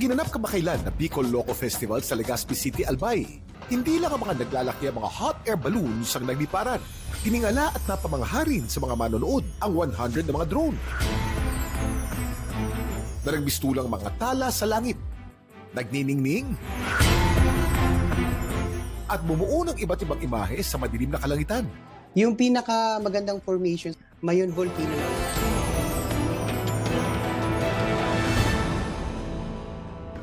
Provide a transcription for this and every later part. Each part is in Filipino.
Ginanap kamakailan na Bicol Loco Festival sa Legazpi City, Albay. Hindi lang ang mga naglalaki ang mga hot air balloons ang nagliparan. Tiningala at napamangharin sa mga manonood ang 100 na mga drone. Na nagbistulang mga tala sa langit. Nagniningning. At bumuo ng iba't ibang imahe sa madilim na kalangitan. Yung pinaka magandang formation, Mayon Volcano.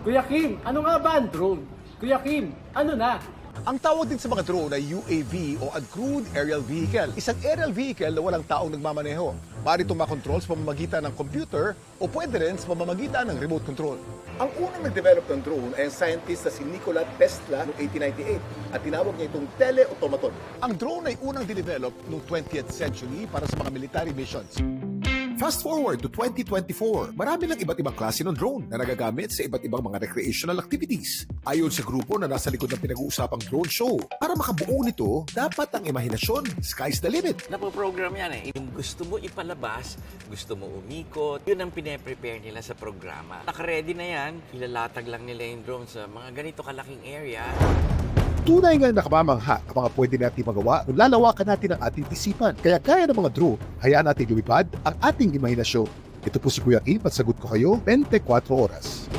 Kuya Kim, ano nga ba ang drone? Kuya Kim, ano na? Ang tawag din sa mga drone ay UAV o Uncrewed Aerial Vehicle. Isang aerial vehicle na walang taong nagmamaneho. Maaari itong makontrol sa pamamagitan ng computer o pwede rin sa pamamagitan ng remote control. Ang unang nag-develop ng drone ay ang scientist na si Nikola Tesla noong 1898 at tinawag niya itong teleautomaton. Ang drone ay unang dinevelop noong 20th century para sa mga military missions. Fast forward to 2024, marami ng iba't ibang klase ng drone na nagagamit sa iba't ibang mga recreational activities. Ayon sa grupo na nasa likod ng pinag-uusapang drone show, para makabuo nito, dapat ang imahinasyon, sky's the limit. Napoprogram yan eh. Yung gusto mo ipalabas, gusto mo umikot, yun ang pine-prepare nila sa programa. Naka-ready na yan, ilalatag lang nila yung drone sa mga ganito kalaking area. Tunay nga nakamamangha ang mga pwede natin magawa kung lalawakan natin ang ating isipan. Kaya kaya ng mga drone, hayaan natin lumipad ang ating imahinasyon. Ito po si Kuya Kim at sagot ko kayo 24 oras.